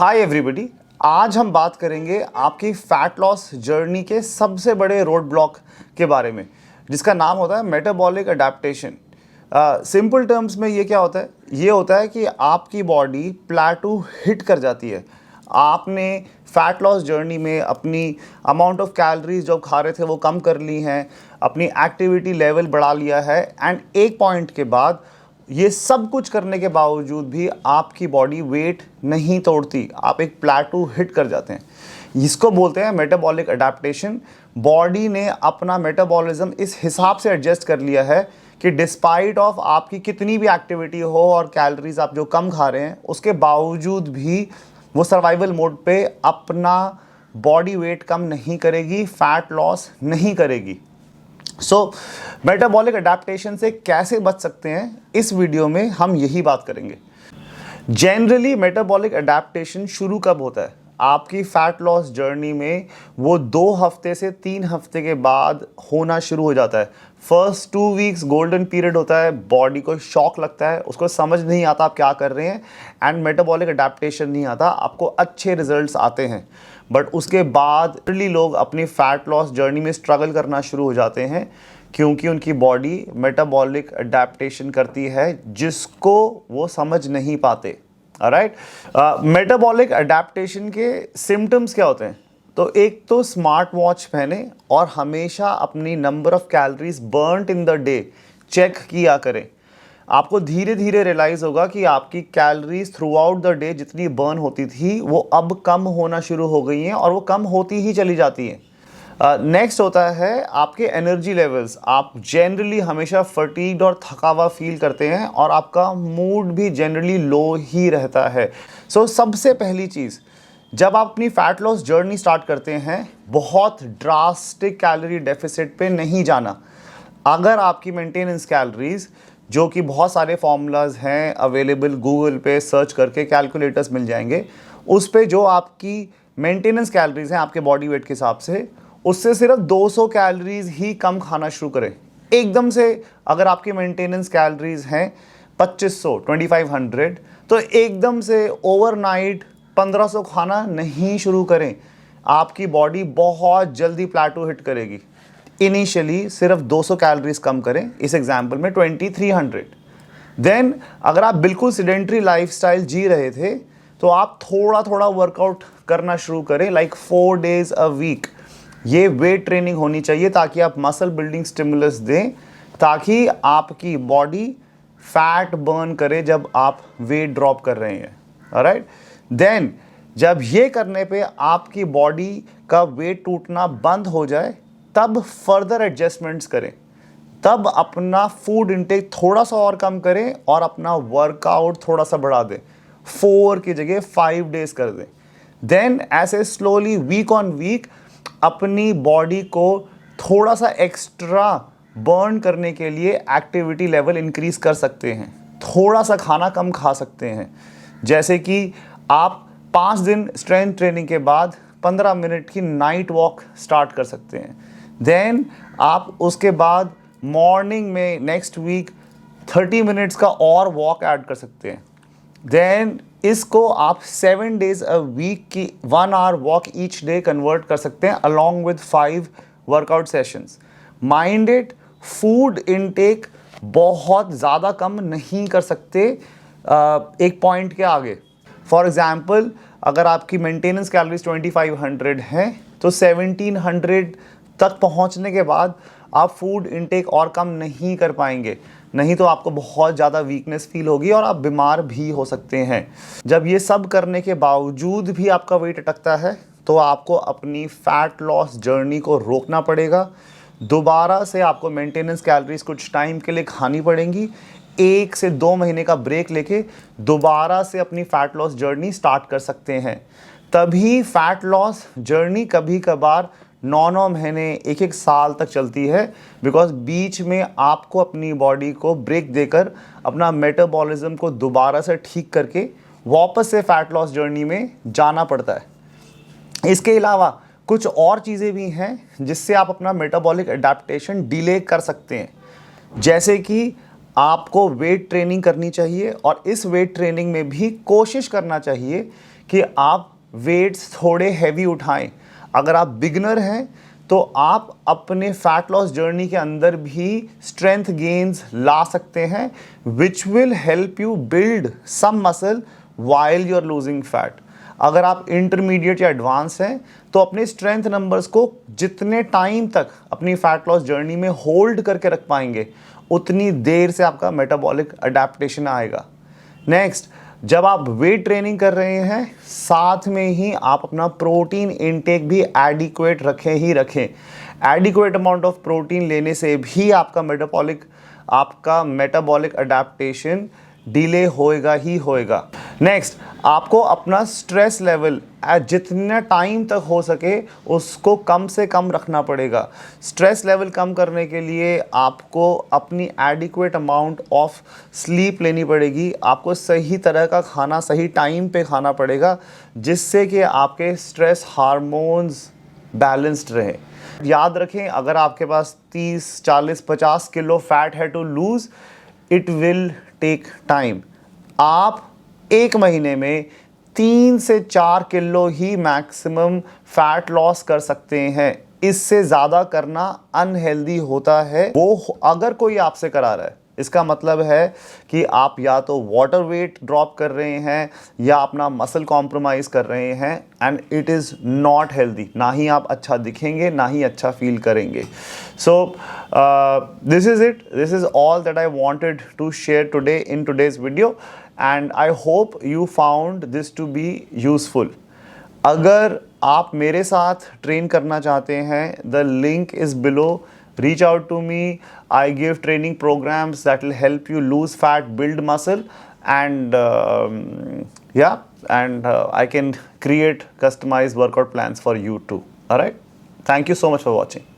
Hi everybody, आज हम बात करेंगे आपकी फैट लॉस जर्नी के सबसे बड़े रोड ब्लॉक के बारे में, जिसका नाम होता है मेटाबॉलिक अडेप्टेशन। सिंपल टर्म्स में ये क्या होता है? ये होता है कि आपकी बॉडी प्लेटू हिट कर जाती है। आपने फैट लॉस जर्नी में अपनी अमाउंट ऑफ कैलोरीज जो खा रहे थे वो कम कर ली हैं, अपनी एक्टिविटी लेवल बढ़ा लिया है, एंड एक पॉइंट के बाद ये सब कुछ करने के बावजूद भी आपकी बॉडी वेट नहीं तोड़ती, आप एक प्लेटू हिट कर जाते हैं। इसको बोलते हैं मेटाबॉलिक अडेप्टेशन। बॉडी ने अपना मेटाबॉलिज्म इस हिसाब से एडजस्ट कर लिया है कि डिस्पाइट ऑफ आपकी कितनी भी एक्टिविटी हो और कैलोरीज आप जो कम खा रहे हैं, उसके बावजूद भी वो सर्वाइवल मोड पे अपना बॉडी वेट कम नहीं करेगी, फैट लॉस नहीं करेगी। मेटाबॉलिक अडेप्टेशन से कैसे बच सकते हैं, इस वीडियो में हम यही बात करेंगे। जनरली मेटाबॉलिक अडेप्टेशन शुरू कब होता है? आपकी फैट लॉस जर्नी में वो 2 हफ्ते से 3 हफ्ते के बाद होना शुरू हो जाता है। फर्स्ट 2 वीक्स गोल्डन पीरियड होता है, बॉडी को शॉक लगता है, उसको समझ नहीं आता आप क्या कर रहे हैं, एंड मेटाबॉलिक अडेप्टेशन नहीं आता, आपको अच्छे रिजल्ट्स आते हैं। बट उसके बाद लोग अपनी फैट लॉस जर्नी में स्ट्रगल करना शुरू हो जाते हैं, क्योंकि उनकी बॉडी मेटाबॉलिक अडेप्टेशन करती है जिसको वो समझ नहीं पाते। ऑलराइट, मेटाबॉलिक अडेप्टेशन के सिम्टम्स क्या होते हैं? तो एक तो स्मार्ट वॉच पहने और हमेशा अपनी number of calories burned in the day check किया करें। आपको धीरे धीरे रियलाइज़ होगा कि आपकी calories throughout the day जितनी बर्न होती थी वो अब कम होना शुरू हो गई हैं, और वो कम होती ही चली जाती हैं। नेक्स्ट होता है आपके एनर्जी लेवल्स। आप जनरली हमेशा फटीग्ड और थका हुआ फील करते हैं, और आपका मूड भी जनरली लो ही रहता है। सबसे पहली चीज़, जब आप अपनी फैट लॉस जर्नी स्टार्ट करते हैं, बहुत ड्रास्टिक कैलोरी डेफिसिट पे नहीं जाना। अगर आपकी मेंटेनेंस कैलोरीज, जो कि बहुत सारे फॉर्मूलाज हैं अवेलेबल, गूगल पे सर्च करके कैलकुलेटर्स मिल जाएंगे, उस पे जो आपकी मेंटेनेंस कैलोरीज हैं आपके बॉडी वेट के हिसाब से, उससे सिर्फ 200 कैलोरीज ही कम खाना शुरू करें। एकदम से अगर आपकी मेंटेनेंस कैलोरीज हैं 2500 2500, तो एकदम से ओवरनाइट 1500 खाना नहीं शुरू करें। आपकी बॉडी बहुत जल्दी प्लेटू हिट करेगी। इनिशियली सिर्फ 200 कैलोरीज कम करें, इस एग्जाम्पल में 2300। देन अगर आप बिल्कुल सीडेंट्री लाइफस्टाइल जी रहे थे, तो आप थोड़ा थोड़ा वर्कआउट करना शुरू करें, लाइक 4 days a week। ये वेट ट्रेनिंग होनी चाहिए ताकि आप मसल बिल्डिंग स्टिमुलस दें, ताकि आपकी बॉडी फैट बर्न करे जब आप वेट ड्रॉप कर रहे हैं। ऑलराइट, देन जब ये करने पे आपकी बॉडी का वेट टूटना बंद हो जाए, तब फर्दर एडजस्टमेंट्स करें। तब अपना फूड इंटेक थोड़ा सा और कम करें और अपना वर्कआउट थोड़ा सा बढ़ा दें। 4 की जगह 5 days कर दें। देन ऐसे स्लोली वीक ऑन वीक अपनी बॉडी को थोड़ा सा एक्स्ट्रा बर्न करने के लिए एक्टिविटी लेवल इंक्रीज कर सकते हैं। थोड़ा सा खाना कम खा सकते हैं, जैसे कि आप 5 दिन स्ट्रेंथ ट्रेनिंग के बाद 15 मिनट की नाइट वॉक स्टार्ट कर सकते हैं। देन आप उसके बाद मॉर्निंग में नेक्स्ट वीक 30 मिनट्स का और वॉक ऐड कर सकते हैं। देन इसको आप 7 days a week की 1 hour walk each day convert कर सकते हैं, along with 5 workout sessions. Mind it, food intake बहुत ज़्यादा कम नहीं कर सकते एक पॉइंट के आगे। फॉर एग्जाम्पल, अगर आपकी मेंटेनेंस कैलोरीज 2500 हैं, तो 1700 तक पहुंचने के बाद आप फूड इनटेक और कम नहीं कर पाएंगे, नहीं तो आपको बहुत ज़्यादा वीकनेस फील होगी और आप बीमार भी हो सकते हैं। जब ये सब करने के बावजूद भी आपका वेट अटकता है, तो आपको अपनी फैट लॉस जर्नी को रोकना पड़ेगा। दोबारा से आपको मेंटेनेंस कैलोरीज कुछ टाइम के लिए खानी पड़ेंगी। 1 से 2 महीने का ब्रेक लेके दोबारा से अपनी फैट लॉस जर्नी स्टार्ट कर सकते हैं। तभी फैट लॉस जर्नी कभी कभार 9 महीने 1 साल तक चलती है, बिकॉज बीच में आपको अपनी बॉडी को ब्रेक देकर अपना मेटाबॉलिज्म को दोबारा से ठीक करके वापस से फैट लॉस जर्नी में जाना पड़ता है। इसके अलावा कुछ और चीज़ें भी हैं जिससे आप अपना मेटाबॉलिक अडेप्टेशन डिले कर सकते हैं, जैसे कि आपको वेट ट्रेनिंग करनी चाहिए, और इस वेट ट्रेनिंग में भी कोशिश करना चाहिए कि आप वेट्स थोड़े हैवी उठाएं। अगर आप बिगनर हैं तो आप अपने फैट लॉस जर्नी के अंदर भी स्ट्रेंथ गेन्स ला सकते हैं, which will help you build some muscle while you are losing fat. अगर आप इंटरमीडिएट या एडवांस हैं तो अपने स्ट्रेंथ नंबर्स को जितने टाइम तक अपनी फैट लॉस जर्नी में होल्ड करके रख पाएंगे, उतनी देर से आपका मेटाबॉलिक अडेप्टेशन आएगा। नेक्स्ट, जब आप वेट ट्रेनिंग कर रहे हैं, साथ में ही आप अपना प्रोटीन इनटेक भी एडिक्वेट रखें ही रखें। एडिक्वेट अमाउंट ऑफ प्रोटीन लेने से भी आपका मेटाबॉलिक अडेप्टेशन डिले होएगा ही होएगा। नेक्स्ट, आपको अपना स्ट्रेस लेवल जितना टाइम तक हो सके उसको कम से कम रखना पड़ेगा। स्ट्रेस लेवल कम करने के लिए आपको अपनी एडिक्वेट अमाउंट ऑफ स्लीप लेनी पड़ेगी। आपको सही तरह का खाना सही टाइम पे खाना पड़ेगा, जिससे कि आपके स्ट्रेस हार्मोन्स बैलेंस्ड रहें। याद रखें, अगर आपके पास 30, 40, 50 किलो फैट है to lose, it will take time. आप एक महीने में 3 से 4 किलो ही मैक्सिमम फैट लॉस कर सकते हैं। इससे ज़्यादा करना अनहेल्दी होता है। वो अगर कोई आपसे करा रहा है, इसका मतलब है कि आप या तो वाटर वेट ड्रॉप कर रहे हैं या अपना मसल कॉम्प्रोमाइज़ कर रहे हैं, and it is not healthy. ना ही आप अच्छा दिखेंगे, ना ही अच्छा फील करेंगे। So this is it, this is all that I wanted to share today in today's video, and I hope you found this to be useful. अगर आप मेरे साथ ट्रेन करना चाहते हैं, the link is below. Reach out to me. I give training programs that will help you lose fat, build muscle, and I can create customized workout plans for you too. All right. Thank you so much for watching.